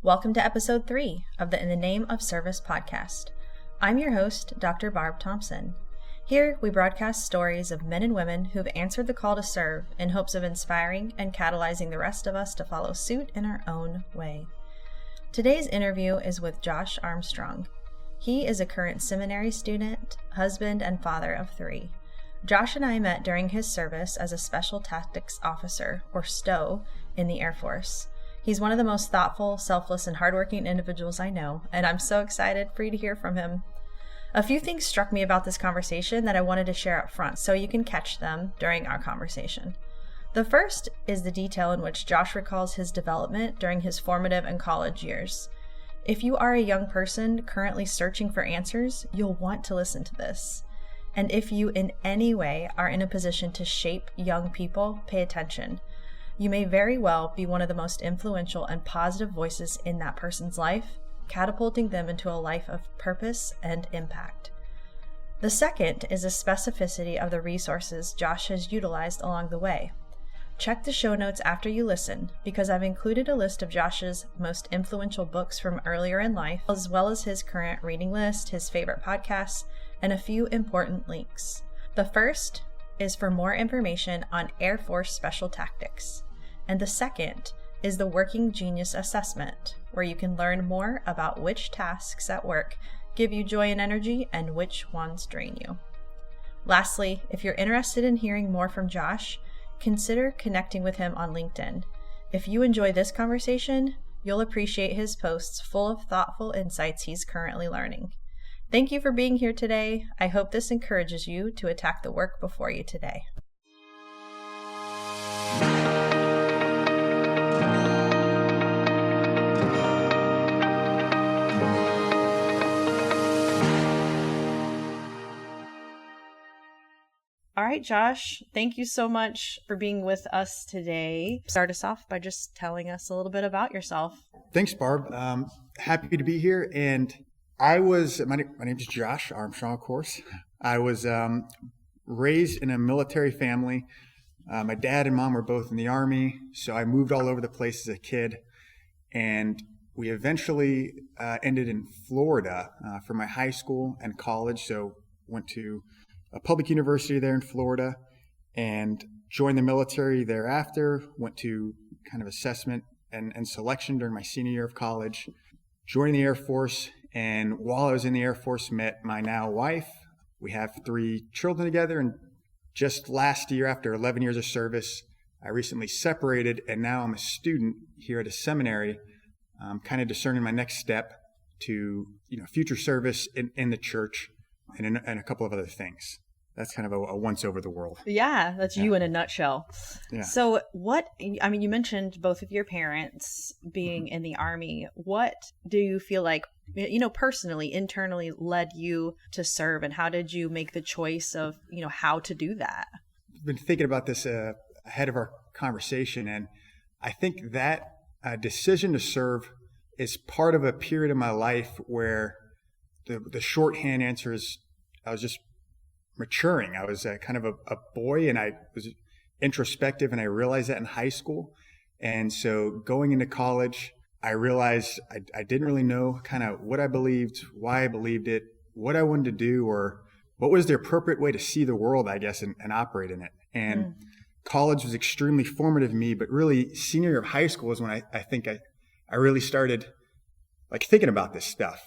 Welcome to episode 3 of the In the Name of Service podcast. I'm your host, Dr. Barb Thompson. Here, we broadcast stories of men and women who've answered the call to serve in hopes of inspiring and catalyzing the rest of us to follow suit in our own way. Today's interview is with Josh Armstrong. He is a current seminary student, husband, and father of 3. Josh and I met during his service as a Special Tactics Officer, or STO, in the Air Force. He's one of the most thoughtful, selfless, and hardworking individuals I know, and I'm so excited for you to hear from him. A few things struck me about this conversation that I wanted to share up front so you can catch them during our conversation. The first is the detail in which Josh recalls his development during his formative and college years. If you are a young person currently searching for answers, you'll want to listen to this. And if you in any way are in a position to shape young people, pay attention. You may very well be one of the most influential and positive voices in that person's life, catapulting them into a life of purpose and impact. The second is the specificity of the resources Josh has utilized along the way. Check the show notes after you listen, because I've included a list of Josh's most influential books from earlier in life, as well as his current reading list, his favorite podcasts, and a few important links. The first is for more information on Air Force Special Tactics, and the second is the Working Genius Assessment, where you can learn more about which tasks at work give you joy and energy and which ones drain you. Lastly, if you're interested in hearing more from Josh, consider connecting with him on LinkedIn. If you enjoy this conversation, you'll appreciate his posts full of thoughtful insights he's currently learning. Thank you for being here today. I hope this encourages you to attack the work before you today. All right, Josh, thank you so much for being with us today. Start us off by just telling us a little bit about yourself. Thanks, Barb. Happy to be here. And my name is Josh Armstrong, of course. I was raised in a military family. My dad and mom were both in the Army, so I moved all over the place as a kid. And we eventually ended in Florida for my high school and college. So went to a public university there in Florida and joined the military thereafter, went to kind of assessment and selection during my senior year of college, joined the Air Force, and while I was in the Air Force, met my now wife. We have 3 children together, and just last year, after 11 years of service, I recently separated, and now I'm a student here at a seminary, kind of discerning my next step to future service in the church and a couple of other things. That's kind of a once over the world. Yeah, that's you in a nutshell. Yeah. So you mentioned both of your parents being in the Army. What do you feel like, personally, internally led you to serve, and how did you make the choice of, how to do that? I've been thinking about this ahead of our conversation, and I think that decision to serve is part of a period of my life where the shorthand answer is I was just maturing. I was kind of a boy, and I was introspective, and I realized that in high school. And so going into college, I realized I didn't really know kind of what I believed, why I believed it, what I wanted to do, or what was the appropriate way to see the world, I guess, and operate in it. And college was extremely formative to me, but really senior year of high school is when I think I really started thinking about this stuff.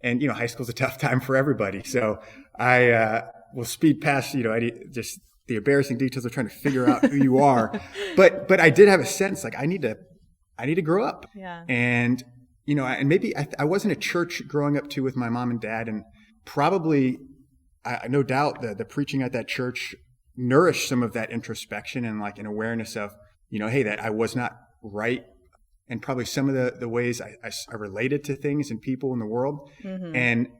And, high school's a tough time for everybody. So I will speed past, just the embarrassing details of trying to figure out who you are. But I did have a sense I need to grow up. Yeah. And, and maybe I wasn't at church growing up too with my mom and dad. And probably, no doubt, the preaching at that church nourished some of that introspection and an awareness of, hey, that I was not right. And probably some of the ways I related to things and people in the world. Mm-hmm.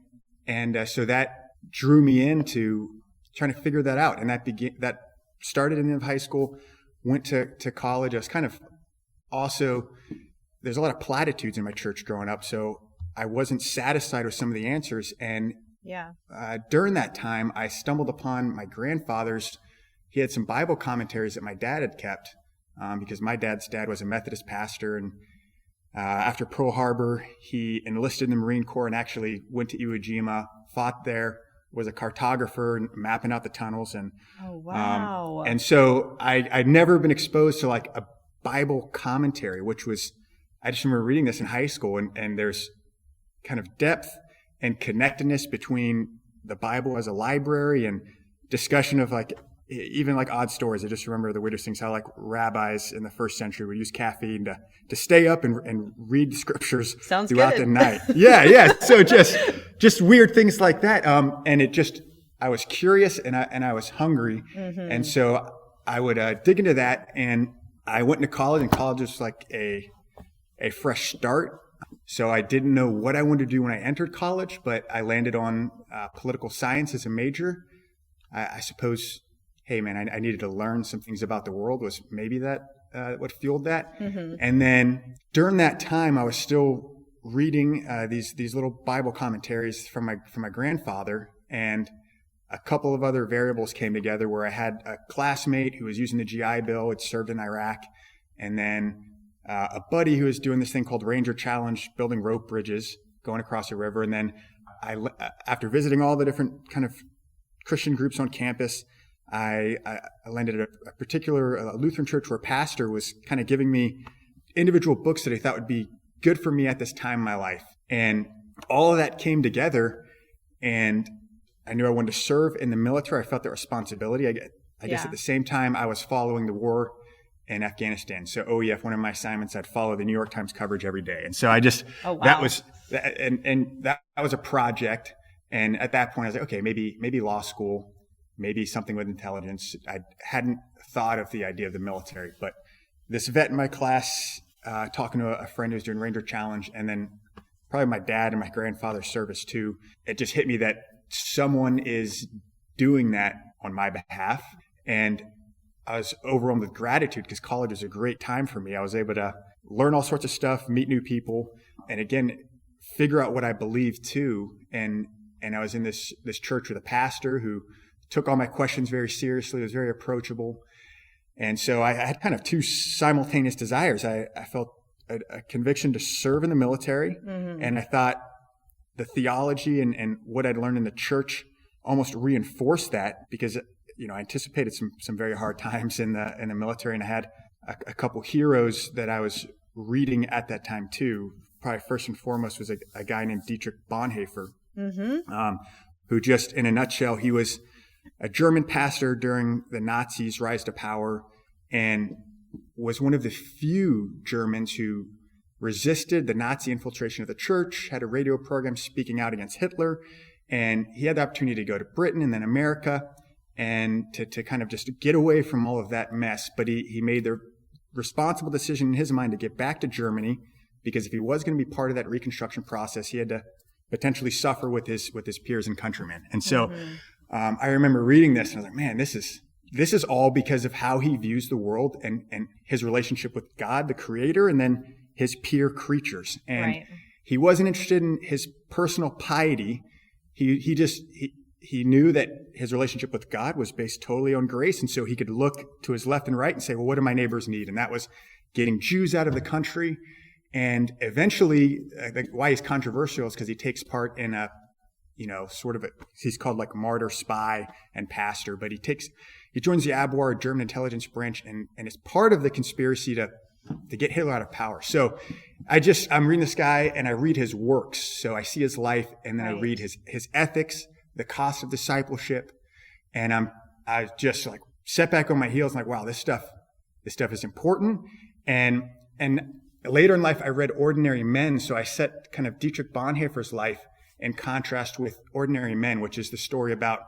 And so that drew me into trying to figure that out. And that started in the end of high school, went to college. I was kind of also, there's a lot of platitudes in my church growing up. So I wasn't satisfied with some of the answers. And during that time, I stumbled upon my grandfather's. He had some Bible commentaries that my dad had kept. Because my dad's dad was a Methodist pastor, and After Pearl Harbor, he enlisted in the Marine Corps and actually went to Iwo Jima, fought there, was a cartographer mapping out the tunnels. And oh, wow. And so I'd never been exposed to like a Bible commentary, which was, I just remember reading this in high school, and there's kind of depth and connectedness between the Bible as a library and discussion of like, even like odd stories. I just remember the weirdest things, how like rabbis in the first century would use caffeine to stay up and read scriptures throughout the night. Yeah. So just weird things like that. And it just, I was curious and I was hungry. Mm-hmm. And so I would dig into that, and I went into college, and college was like a fresh start. So I didn't know what I wanted to do when I entered college, but I landed on political science as a major. I suppose, hey man, I needed to learn some things about the world, was maybe that what fueled that. Mm-hmm. And then during that time, I was still reading these little Bible commentaries from my grandfather, and a couple of other variables came together where I had a classmate who was using the GI Bill, had served in Iraq, and then a buddy who was doing this thing called Ranger Challenge, building rope bridges, going across a river. And then after visiting all the different kind of Christian groups on campus, I landed at a particular Lutheran church where a pastor was kind of giving me individual books that he thought would be good for me at this time in my life. And all of that came together, and I knew I wanted to serve in the military. I felt that responsibility. I guess at the same time, I was following the war in Afghanistan. So OEF, one of my assignments, I'd follow the New York Times coverage every day. And so I just, that was a project. And at that point, I was like, okay, maybe law school, maybe something with intelligence. I hadn't thought of the idea of the military, but this vet in my class, talking to a friend who was doing Ranger Challenge, and then probably my dad and my grandfather's service too, it just hit me that someone is doing that on my behalf. And I was overwhelmed with gratitude because college was a great time for me. I was able to learn all sorts of stuff, meet new people, and again, figure out what I believed too. And I was in this church with a pastor who took all my questions very seriously, was very approachable. And so I had kind of two simultaneous desires. I felt a conviction to serve in the military, mm-hmm. and I thought the theology and what I'd learned in the church almost reinforced that, because I anticipated some very hard times in the military, and I had a couple heroes that I was reading at that time too. Probably first and foremost was a guy named Dietrich Bonhoeffer, mm-hmm. Who just in a nutshell, he was a German pastor during the Nazis' rise to power, and was one of the few Germans who resisted the Nazi infiltration of the church, had a radio program speaking out against Hitler, and he had the opportunity to go to Britain and then America, and to kind of just get away from all of that mess. But he made the responsible decision in his mind to get back to Germany, because if he was going to be part of that reconstruction process, he had to potentially suffer with his peers and countrymen. And so mm-hmm. I remember reading this, and I was like, man, this is all because of how he views the world and his relationship with God, the creator, and then his peer creatures. And he wasn't interested in his personal piety. He knew that his relationship with God was based totally on grace. And so he could look to his left and right and say, well, what do my neighbors need? And that was getting Jews out of the country. And eventually, why he's controversial is because he takes part in he's called like martyr, spy, and pastor, but he joins the Abwehr, German intelligence branch, and is part of the conspiracy to get Hitler out of power. So I'm reading this guy, and I read his works. So I see his life, and then I read his ethics, the cost of discipleship, and I just like set back on my heels and like, wow, this stuff is important. And later in life, I read Ordinary Men. So I set kind of Dietrich Bonhoeffer's life in contrast with Ordinary Men, which is the story about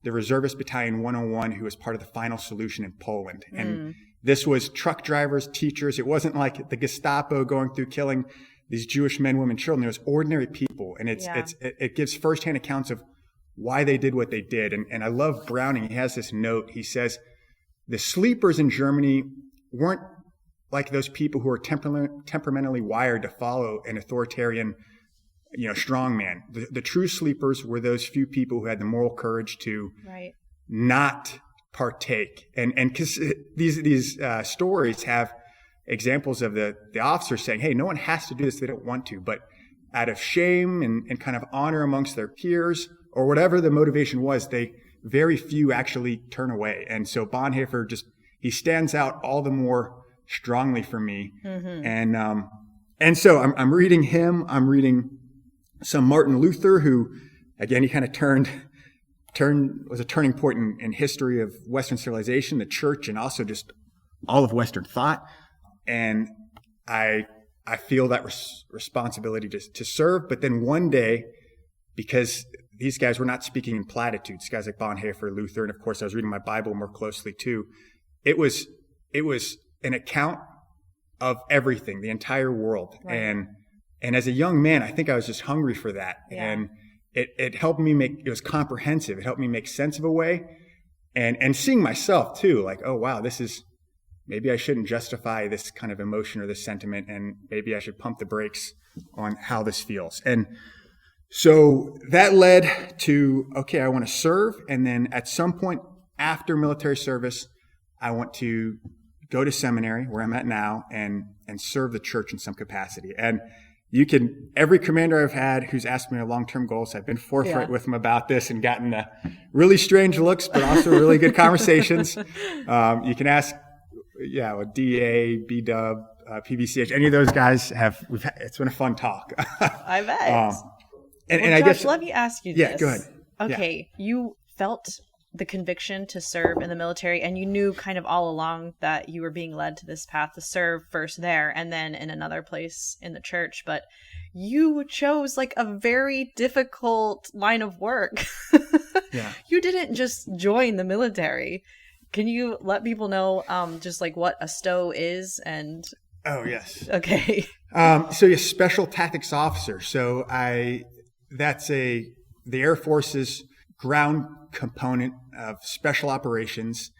the Reservist Battalion 101 who was part of the final solution in Poland. And this was truck drivers, teachers. It wasn't like the Gestapo going through killing these Jewish men, women, children. It was ordinary people. And it gives firsthand accounts of why they did what they did. And I love Browning. He has this note. He says, the sleepers in Germany weren't like those people who are temperamentally wired to follow an authoritarian, strong man. The true sleepers were those few people who had the moral courage to not partake. And because these stories have examples of the officers saying, hey, no one has to do this if they don't want to, but out of shame and kind of honor amongst their peers or whatever the motivation was, very few actually turn away. And so Bonhoeffer he stands out all the more strongly for me. Mm-hmm. And so I'm reading him. I'm reading some Martin Luther, who, again, he kind of was a turning point in history of Western civilization, the church, and also just all of Western thought. And I feel that responsibility to serve. But then one day, because these guys were not speaking in platitudes, guys like Bonhoeffer, Luther, and of course I was reading my Bible more closely too. It was an account of everything, the entire world. Right. And as a young man, I think I was just hungry for that. Yeah. And it helped me it was comprehensive. It helped me make sense of a way. And seeing myself too, like, oh wow, maybe I shouldn't justify this kind of emotion or this sentiment, and maybe I should pump the brakes on how this feels. And so that led to, okay, I want to serve. And then at some point after military service, I want to go to seminary, where I'm at now, and serve the church in some capacity. And every commander I've had who's asked me my long-term goals, I've been forthright with them about this and gotten really strange looks, but also really good conversations. You can ask, DA, B-Dub, PVCH, any of those guys it's been a fun talk. I bet. And Josh, I guess, let me ask you this. Yeah, go ahead. Okay, you felt the conviction to serve in the military, and you knew kind of all along that you were being led to this path to serve first there and then in another place in the church, but you chose like a very difficult line of work. Yeah. You didn't just join the military. Can you let people know just like what a STO is? And oh, yes. Okay. So you're special tactics officer. So that's the Air Force's ground component of special operations.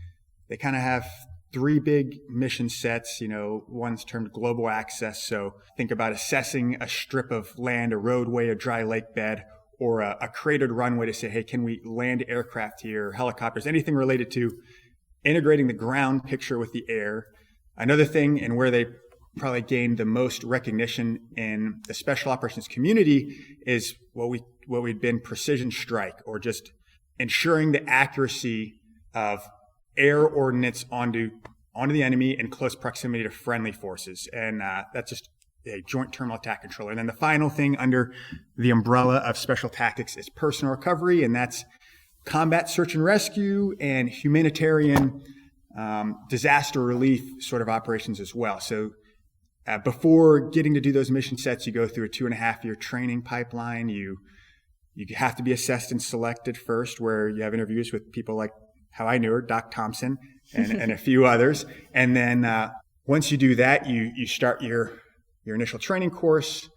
They kind of have three big mission sets. One's termed global access. So think about assessing a strip of land, a roadway, a dry lake bed, or a cratered runway to say, hey, can we land aircraft here, helicopters, anything related to integrating the ground picture with the air. Another thing, and where they probably gained the most recognition in the special operations community, is what we'd been precision strike, or just ensuring the accuracy of air ordnance onto the enemy in close proximity to friendly forces. And that's just a joint terminal attack controller. And then the final thing under the umbrella of special tactics is personal recovery, and that's combat search and rescue and humanitarian disaster relief sort of operations as well. So before getting to do those mission sets, you go through a 2.5-year training pipeline. You have to be assessed and selected first, where you have interviews with people like how I knew her, Doc Thompson, and a few others. And then once you do that, you start your initial training course.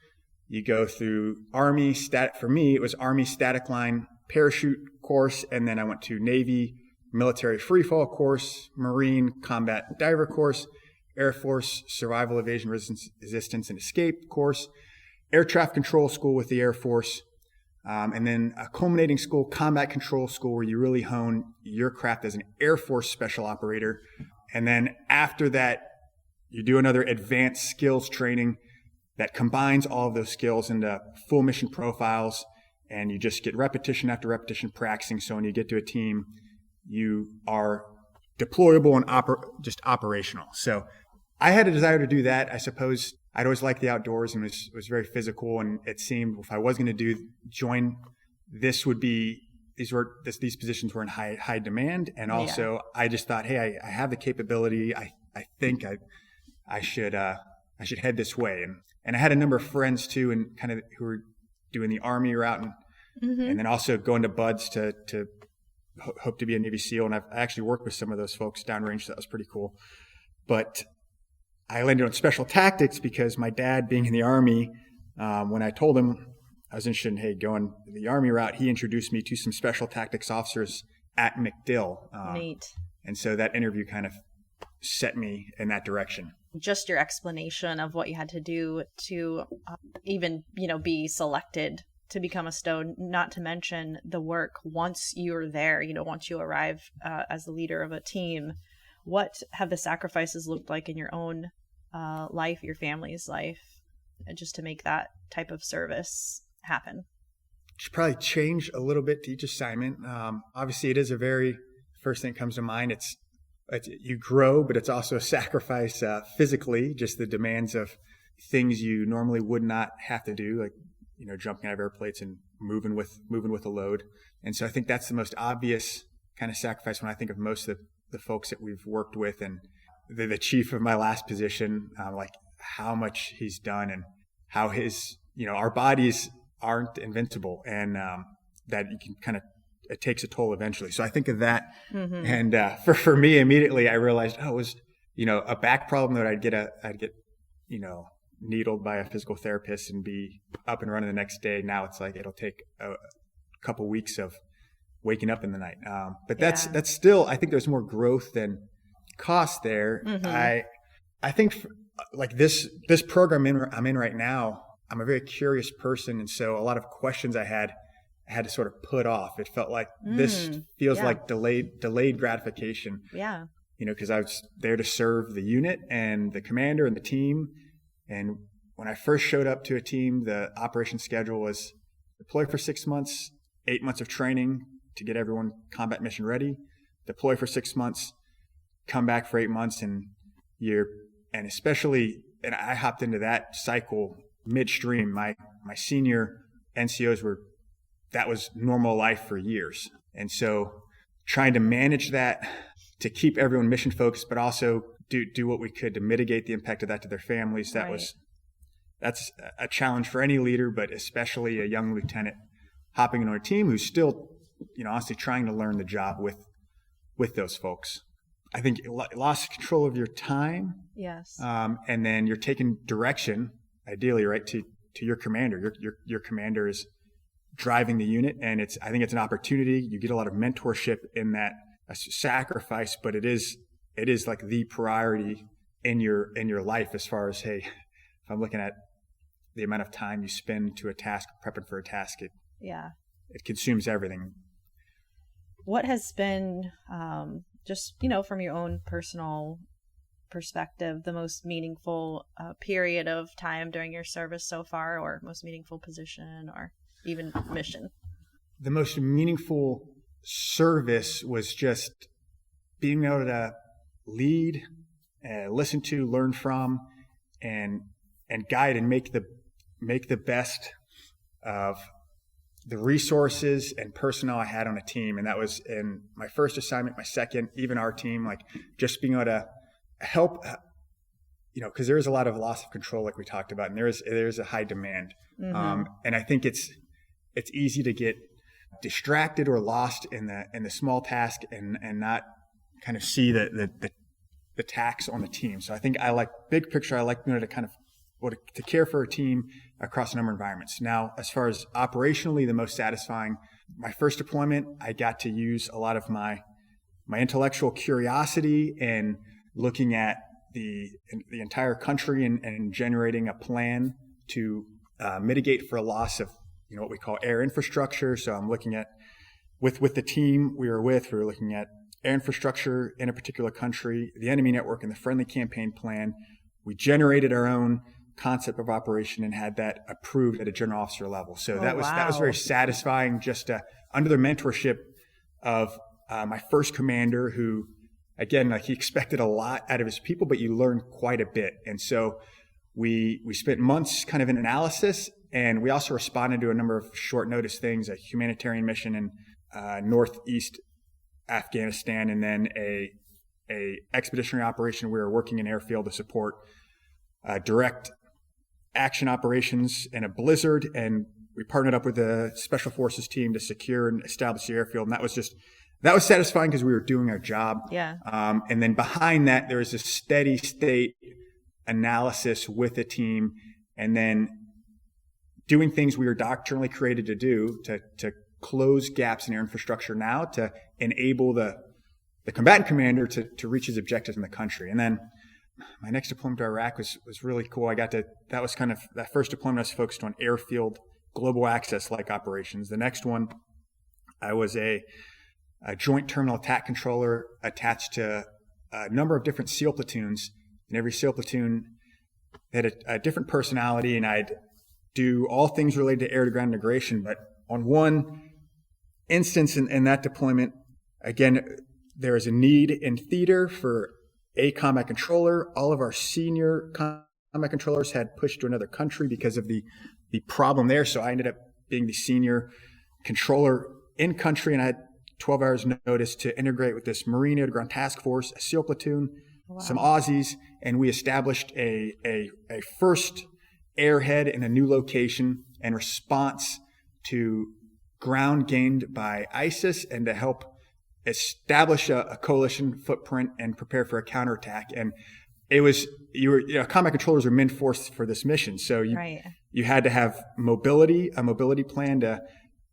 You go through Army for me, it was Army static line parachute course, and then I went to Navy military freefall course, Marine combat diver course, Air Force survival, evasion, resistance, and escape course, air traffic control school with the Air Force, and then a culminating school, combat control school, where you really hone your craft as an Air Force special operator. And then after that, you do another advanced skills training that combines all of those skills into full mission profiles, and you just get repetition after repetition practicing. So when you get to a team, you are deployable and just operational. So I had a desire to do that. I suppose I'd always liked the outdoors and was very physical. And it seemed if I was going to join, these positions were in high demand. And also I just thought, hey, I have the capability. I think I should head this way. And I had a number of friends too, and kind of who were doing the Army route, and then also going to BUDS to hope to be a Navy SEAL. And I actually worked with some of those folks downrange, so that was pretty cool. But I landed on special tactics because my dad, being in the Army, when I told him I was interested in going the Army route, he introduced me to some special tactics officers at MacDill. Neat. And so that interview kind of set me in that direction. Just your explanation of what you had to do to even, be selected to become a STO, not to mention the work once you're there, once you arrive as the leader of a team. What have the sacrifices looked like in your own life, your family's life, just to make that type of service happen? Should probably change a little bit to each assignment. Obviously, it is a very first thing that comes to mind. It's you grow, but it's also a sacrifice physically, just the demands of things you normally would not have to do, like jumping out of airplanes and moving with a load. And so I think that's the most obvious kind of sacrifice when I think of most of the folks that we've worked with, and the chief of my last position, like how much he's done and how his our bodies aren't invincible, and that you can kind of, it takes a toll eventually. So I think of that. Mm-hmm. And for me, immediately I realized, it was a back problem that I'd get needled by a physical therapist and be up and running the next day. Now it's like it'll take a couple weeks of waking up in the night. But that's still, I think there's more growth than cost there. Mm-hmm. I think like this program I'm in right now, I'm a very curious person, and so a lot of questions I had to sort of put off. It felt like this feels like delayed gratification. Yeah. Because I was there to serve the unit and the commander and the team. And when I first showed up to a team, the operation schedule was deploy for 6 months, 8 months of training to get everyone combat mission ready, deploy for 6 months, come back for 8 months, and I hopped into that cycle midstream. My senior NCOs that was normal life for years. And so trying to manage that to keep everyone mission focused, but also do what we could to mitigate the impact of that to their families. That's a challenge for any leader, but especially a young lieutenant hopping into a team who's still, honestly trying to learn the job with those folks. I think loss of control of your time. Yes. And then you're taking direction, ideally, right, to your commander. Your commander is driving the unit, and I think it's an opportunity. You get a lot of mentorship in that, a sacrifice, but it is like the priority in your life as far as, hey, if I'm looking at the amount of time you spend to a task, prepping for a task, it consumes everything. What has been just from your own personal perspective, the most meaningful period of time during your service so far, or most meaningful position, or even mission? The most meaningful service was just being able to lead, listen to, learn from, and guide and make the best of the resources and personnel I had on a team. And that was in my first assignment, my second, even our team, like just being able to help, because there is a lot of loss of control, like we talked about, and there's a high demand. Mm-hmm. And I think it's easy to get distracted or lost in the small task and not kind of see the tax on the team. So I think big picture, I like being able to kind of to care for a team across a number of environments. Now, as far as operationally, the most satisfying, my first deployment, I got to use a lot of my intellectual curiosity and looking at the entire country and generating a plan to mitigate for a loss of what we call air infrastructure. So I'm looking at with the team we were looking at air infrastructure in a particular country, the enemy network, and the friendly campaign plan. We generated our own concept of operation and had that approved at a general officer level. So that was very satisfying, just under the mentorship of my first commander, who, again, he expected a lot out of his people, but you learn quite a bit. And so we spent months kind of in analysis, and we also responded to a number of short notice things, a humanitarian mission in northeast Afghanistan, and then a expeditionary operation. We were working in airfield to support direct action operations in a blizzard, and we partnered up with the special forces team to secure and establish the airfield. And that was satisfying because we were doing our job. Yeah. And then behind that, there was a steady state analysis with the team, and then doing things we were doctrinally created to do to close gaps in air infrastructure now to enable the combatant commander to reach his objectives in the country. And then my next deployment to Iraq was really cool. That was kind of, that first deployment I was focused on airfield global access like operations. The next one, I was a joint terminal attack controller attached to a number of different SEAL platoons. And every SEAL platoon had a different personality, and I'd do all things related to air-to-ground integration. But on one instance in that deployment, again, there was a need in theater for a combat controller. All of our senior combat controllers had pushed to another country because of the problem there. So I ended up being the senior controller in country, and I had 12 hours notice to integrate with this Marine Air-to-Ground Task Force, a SEAL platoon, some Aussies, and we established a first airhead in a new location in response to ground gained by ISIS and to help establish a coalition footprint and prepare for a counterattack. And it was, combat controllers are meant for this mission. So you had to have a mobility plan to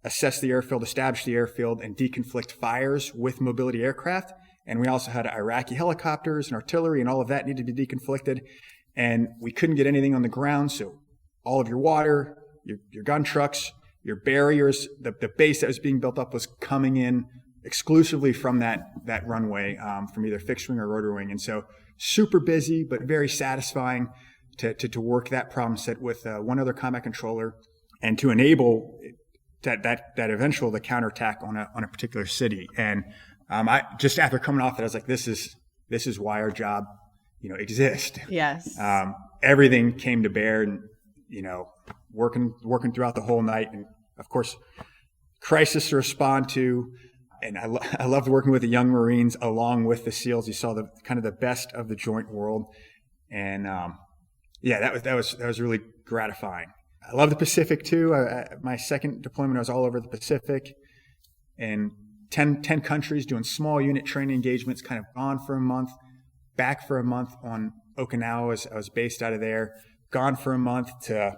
assess the airfield, establish the airfield, and deconflict fires with mobility aircraft. And we also had Iraqi helicopters and artillery, and all of that needed to be deconflicted. And we couldn't get anything on the ground, so all of your water, your gun trucks, your barriers, the base that was being built up was coming in exclusively from that runway, from either fixed wing or rotor wing. And so super busy, but very satisfying to work that problem set with one other combat controller and to enable that eventual the counterattack on a particular city. And I just after coming off that, I was like, this is why our job, exists. Yes. Everything came to bear, and working throughout the whole night, and of course, crisis to respond to. And I loved working with the young Marines along with the SEALs. You saw the kind of the best of the joint world, and that was really gratifying. I love the Pacific too. My second deployment, I was all over the Pacific, and 10 countries doing small unit training engagements. Kind of gone for a month, back for a month on Okinawa. I was based out of there. Gone for a month to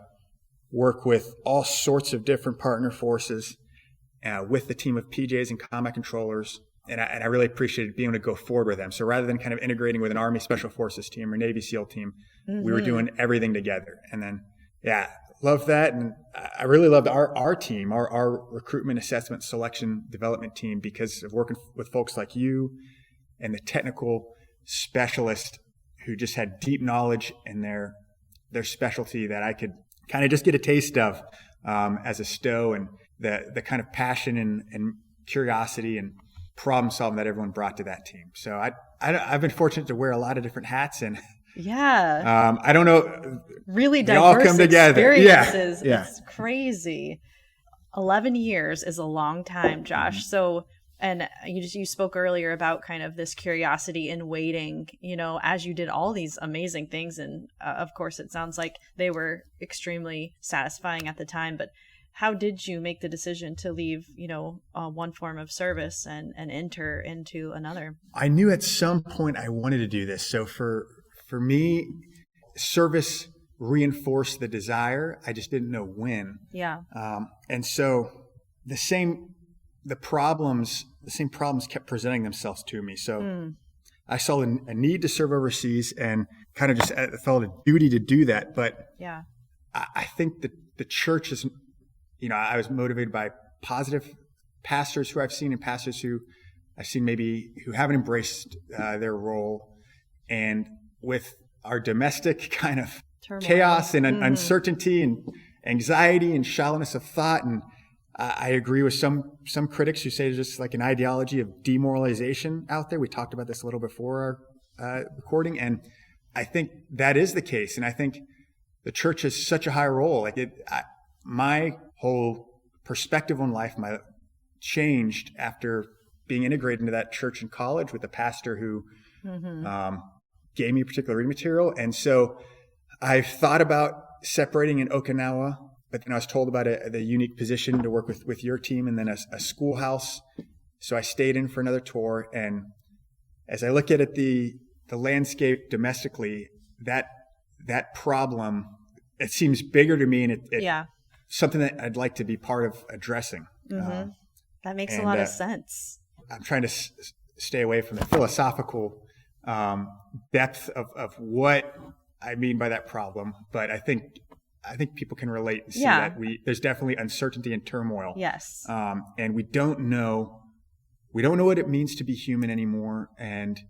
work with all sorts of different partner forces. With the team of PJs and combat controllers, and I really appreciated being able to go forward with them. So rather than kind of integrating with an Army Special Forces team or Navy SEAL team, we were doing everything together. And then, loved that. And I really loved our team, our recruitment, assessment, selection, development team, because of working with folks like you and the technical specialists who just had deep knowledge in their specialty that I could kind of just get a taste of as a STO, and the kind of passion and curiosity and problem solving that everyone brought to that team. So I've been fortunate to wear a lot of different hats, and I don't know, really they all diverse come together. Experiences. It's crazy. 11 years is a long time, Josh. So, and you spoke earlier about kind of this curiosity in waiting, as you did all these amazing things. And of course, it sounds like they were extremely satisfying at the time, but how did you make the decision to leave, one form of service and enter into another? I knew at some point I wanted to do this. So for me, service reinforced the desire. I just didn't know when. Yeah. And so the same problems kept presenting themselves to me. So I saw a need to serve overseas and kind of just felt a duty to do that. But I think that the church is, I was motivated by positive pastors who I've seen and pastors who I've seen maybe who haven't embraced their role. And with our domestic kind of turmoil, chaos and uncertainty and anxiety and shallowness of thought. And I agree with some critics who say there's just like an ideology of demoralization out there. We talked about this a little before our recording. And I think that is the case. And I think the church has such a high role. My whole perspective on life changed after being integrated into that church in college with a pastor who gave me particular reading material. And so I thought about separating in Okinawa, but then I was told about the unique position to work with your team, and then a schoolhouse. So I stayed in for another tour. And as I look at it, the landscape domestically, that problem, it seems bigger to me, and it something that I'd like to be part of addressing. That makes a lot of sense. I'm trying to stay away from the philosophical depth of what I mean by that problem, but I think people can relate and see that there's definitely uncertainty and turmoil. Yes. And we don't know what it means to be human anymore. And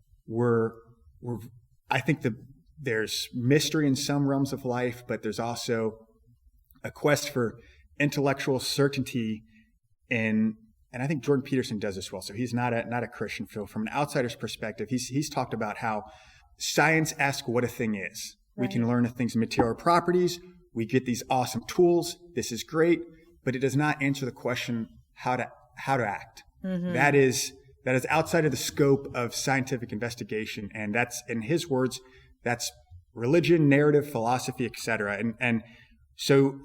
I think the there's mystery in some realms of life, but there's also a quest for intellectual certainty and I think Jordan Peterson does this well. So he's not a Christian. So from an outsider's perspective, he's talked about how science asks what a thing is. Right. We can learn a thing's material properties. We get these awesome tools. This is great, but it does not answer the question how to act. Mm-hmm. That is outside of the scope of scientific investigation, and that's, in his words, that's religion, narrative, philosophy, etc. And so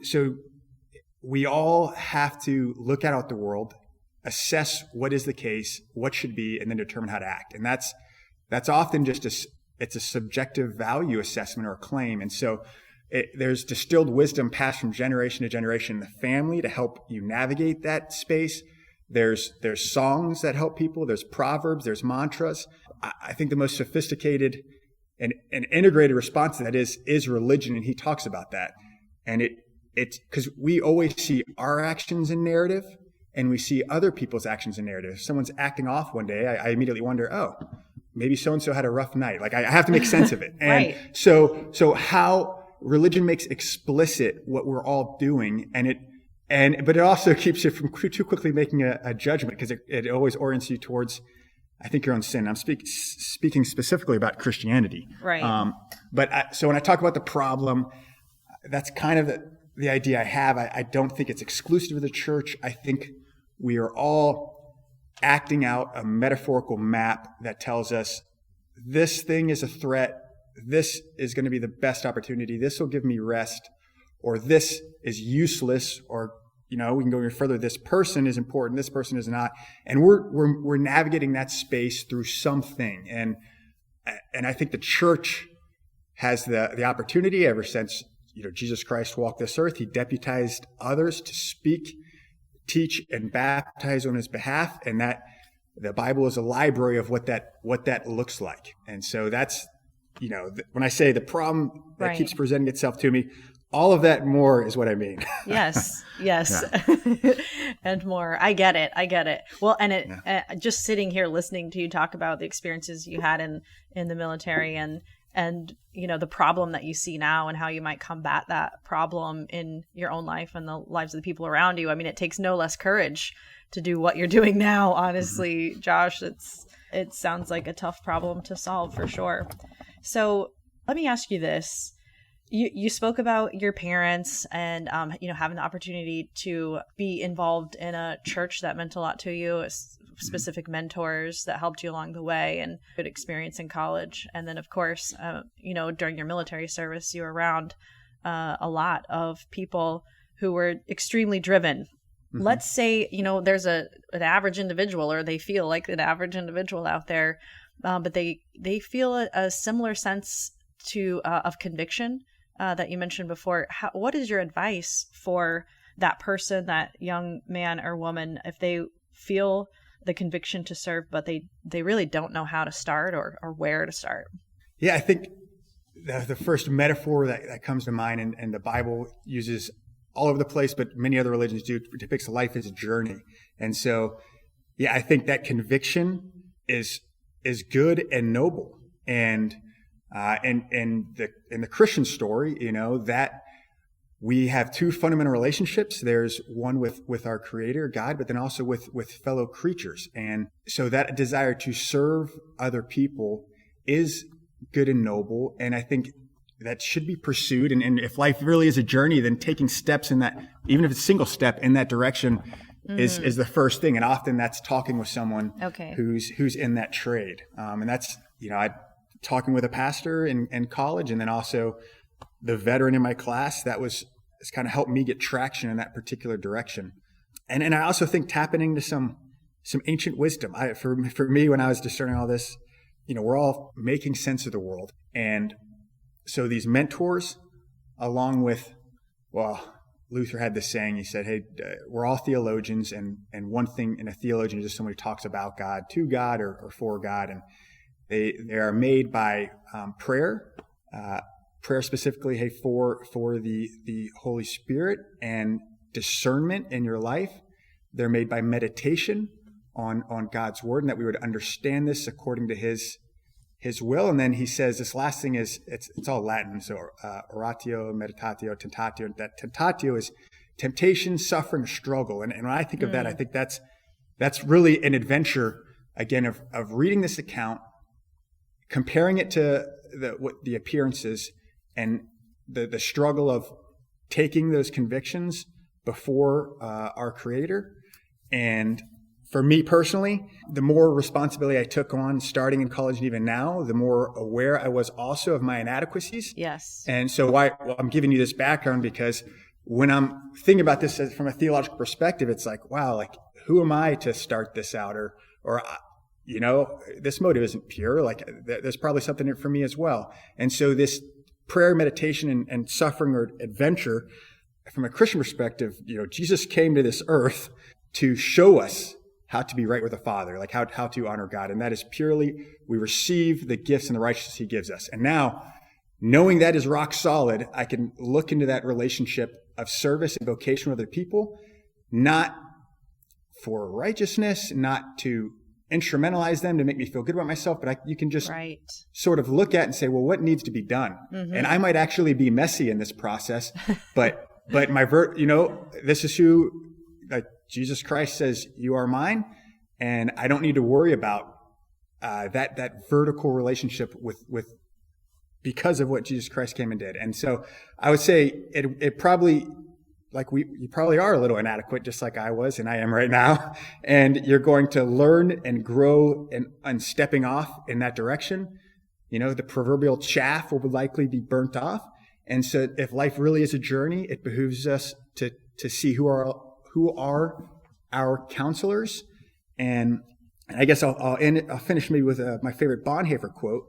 we all have to look out at the world, assess what is the case, what should be, and then determine how to act. And that's often just it's a subjective value assessment or a claim. And so there's distilled wisdom passed from generation to generation in the family to help you navigate that space. There's songs that help people. There's proverbs. There's mantras. I think the most sophisticated and integrated response to that is religion, and he talks about that. And it's because we always see our actions in narrative, and we see other people's actions in narrative. If someone's acting off one day, I immediately wonder, oh, maybe so-and-so had a rough night. Like I have to make sense of it. And right. So how religion makes explicit what we're all doing, but it also keeps you from too quickly making a judgment, because it always orients you towards, I think, your own sin. I'm speaking specifically about Christianity. Right. So when I talk about the problem, that's kind of the idea I have. I don't think it's exclusive of the church. I think we are all acting out a metaphorical map that tells us this thing is a threat. This is going to be the best opportunity. This will give me rest, or this is useless, or, we can go even further. This person is important. This person is not. And we're navigating that space through something. And I think the church has the opportunity ever since, Jesus Christ walked this earth. He deputized others to speak, teach, and baptize on his behalf. And that the Bible is a library of what that looks like. And so that's, when I say the problem that right. keeps presenting itself to me, all of that and more is what I mean. Yes. And more. I get it. Well, and just sitting here listening to you talk about the experiences you had in the military and the problem that you see now and how you might combat that problem in your own life and the lives of the people around you. I mean, it takes no less courage to do what you're doing now. Honestly, mm-hmm. Josh, it sounds like a tough problem to solve for sure. So let me ask you this. You spoke about your parents and, having the opportunity to be involved in a church that meant a lot to you, specific mentors that helped you along the way, and good experience in college. And then, of course, during your military service, you were around a lot of people who were extremely driven. Mm-hmm. Let's say, there's an average individual, or they feel like an average individual out there, but they feel a similar sense of conviction that you mentioned before. What is your advice for that person, that young man or woman, if they feel the conviction to serve, but they really don't know how to start or where to start? Yeah, I think the first metaphor that comes to mind, and the Bible uses all over the place, but many other religions do, depicts life as a journey. And so, yeah, I think that conviction is good and noble. And in the Christian story, that we have two fundamental relationships. There's one with our Creator, God, but then also with fellow creatures. And so that desire to serve other people is good and noble. And I think that should be pursued. And if life really is a journey, then taking steps in that, even if it's a single step in that direction, mm-hmm. is the first thing. And often that's talking with someone who's in that trade. And that's, talking with a pastor in college, and then also the veteran in my class has kind of helped me get traction in that particular direction. And I also think tapping into some ancient wisdom. For me, when I was discerning all this, we're all making sense of the world. And so these mentors, along with, Luther had this saying, he said, hey, we're all theologians, and one thing in a theologian is just someone who talks about God, to God, or for God. And they are made by prayer specifically, hey, for the Holy Spirit, and discernment in your life. They're made by meditation on God's word, and that we would understand this according to his his will. And then he says this last thing is, it's all Latin. So oratio, meditatio, tentatio. That tentatio is temptation, suffering, struggle. And when I think of that, I think that's really an adventure, again, of reading this account, comparing it to the appearances and the struggle of taking those convictions before our Creator. And for me personally, the more responsibility I took on starting in college and even now, the more aware I was also of my inadequacies. Yes. And so I'm giving you this background because when I'm thinking about this from a theological perspective, it's like, wow, like, who am I to start this out? Or this motive isn't pure. Like, there's probably something in it for me as well. And so this prayer, meditation, and suffering or adventure, from a Christian perspective, Jesus came to this earth to show us how to be right with the Father, like how to honor God. And that is purely, we receive the gifts and the righteousness he gives us. And now, knowing that is rock solid, I can look into that relationship of service and vocation with other people, not for righteousness, not to instrumentalize them to make me feel good about myself, but you can just sort of look at and say, well, what needs to be done? Mm-hmm. And I might actually be messy in this process, but this is who, like, Jesus Christ says, you are mine, and I don't need to worry about that vertical relationship with because of what Jesus Christ came and did. And so I would say it probably, like, you probably are a little inadequate, just like I was and I am right now, and you're going to learn and grow and stepping off in that direction. The proverbial chaff will likely be burnt off. And so if life really is a journey, it behooves us to see who are our counselors. And I guess I'll finish maybe with my favorite Bonhoeffer quote,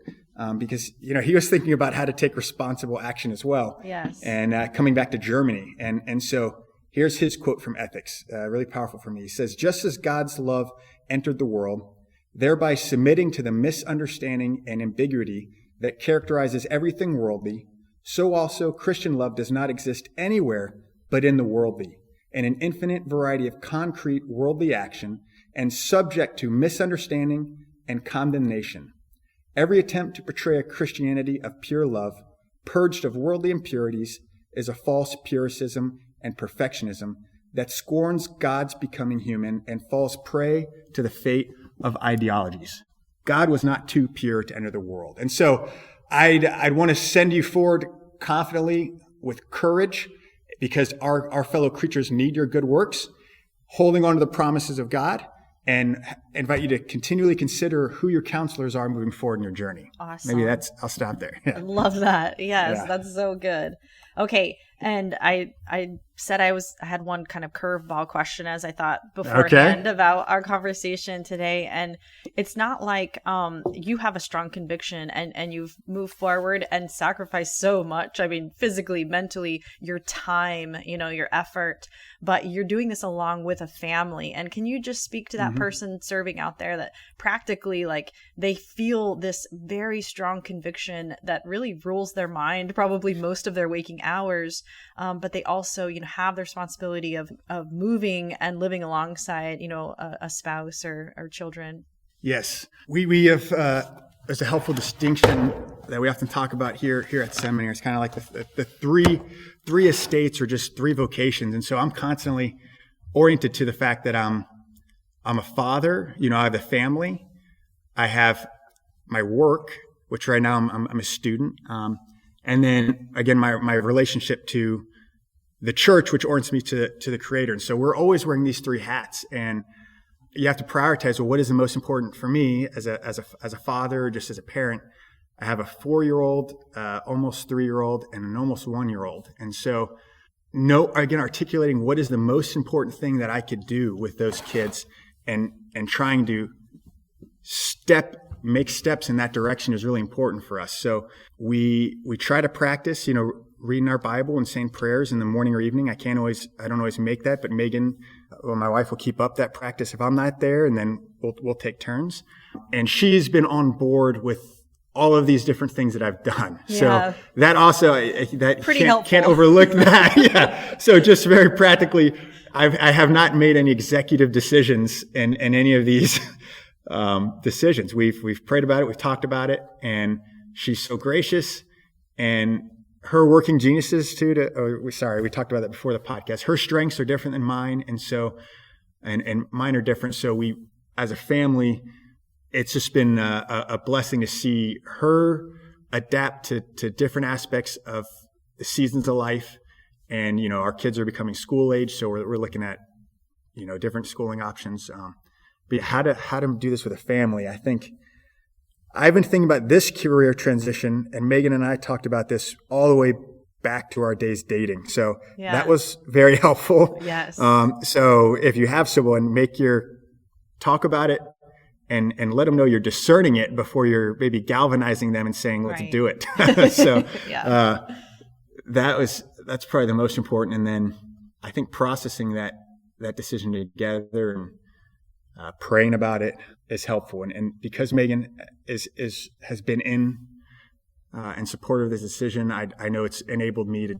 because he was thinking about how to take responsible action as well. Yes. And coming back to Germany, and so here's his quote from Ethics, really powerful for me. He says, "Just as God's love entered the world, thereby submitting to the misunderstanding and ambiguity that characterizes everything worldly, so also Christian love does not exist anywhere but in the worldly, in an infinite variety of concrete worldly action, and subject to misunderstanding and condemnation. Every attempt to portray a Christianity of pure love, purged of worldly impurities, is a false puricism and perfectionism that scorns God's becoming human and falls prey to the fate of ideologies." God was not too pure to enter the world. And so I'd want to send you forward confidently with courage, because our fellow creatures need your good works, holding on to the promises of God, and invite you to continually consider who your counselors are moving forward in your journey. Awesome. Maybe I'll stop there. Yeah. I love that. Yes, yeah. That's so good. Okay. And I said I had one kind of curveball question, as I thought beforehand about our conversation today. And it's not like you have a strong conviction and you've moved forward and sacrificed so much. I mean, physically, mentally, your time, your effort, but you're doing this along with a family. And can you just speak to that person serving out there that practically, like, they feel this very strong conviction that really rules their mind probably most of their waking hours, but they also, have the responsibility of moving and living alongside, a spouse or children? Yes. We have, there's a helpful distinction that we often talk about here at Seminary. It's kind of like the three estates, or just three vocations. And so I'm constantly oriented to the fact that I'm a father, I have a family, I have my work, which right now I'm a student. And then again, my relationship to the church, which orients me to the Creator. And so we're always wearing these three hats, and you have to prioritize, well, what is the most important for me as a father, just as a parent? I have a 4-year-old, almost 3-year-old, and an almost 1-year-old. And so articulating what is the most important thing that I could do with those kids, and trying to make steps in that direction is really important for us. So we try to practice, reading our Bible and saying prayers in the morning or evening. I don't always make that, but Megan, my wife, will keep up that practice if I'm not there, and then we'll take turns. And she's been on board with all of these different things that I've done. Yeah. So that also, can't overlook that. Yeah. So just very practically, I have not made any executive decisions in any of these decisions. We've prayed about it. We've talked about it, and she's so gracious. And her working geniuses too. We talked about that before the podcast. Her strengths are different than mine, and so and mine are different. So we, as a family, it's just been a blessing to see her adapt to different aspects of the seasons of life. And, our kids are becoming school age, so we're looking at, different schooling options. But how to do this with a family, I think I've been thinking about this career transition, and Megan and I talked about this all the way back to our days dating. So that was very helpful. Yes. So if you have someone, talk about it and let them know you're discerning it before you're maybe galvanizing them and saying, let's do it. So that's probably the most important. And then I think processing that decision together and praying about it is helpful. And because Megan has been in and supportive of this decision, I know it's enabled me to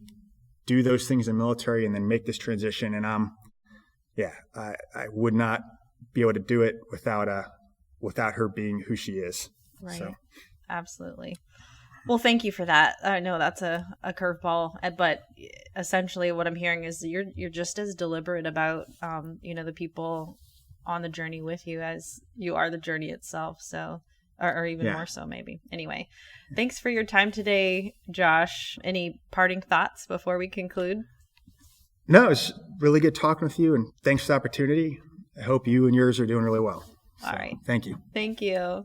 do those things in the military and then make this transition. And I would not be able to do it without her being who she is. Right. So. Absolutely. Well, thank you for that. I know that's a curveball, but essentially what I'm hearing is you're just as deliberate about, the people on the journey with you as you are the journey itself. So, or even more so maybe. Anyway, thanks for your time today, Josh. Any parting thoughts before we conclude? No, it's really good talking with you, and thanks for the opportunity. I hope you and yours are doing really well. All right. Thank you. Thank you.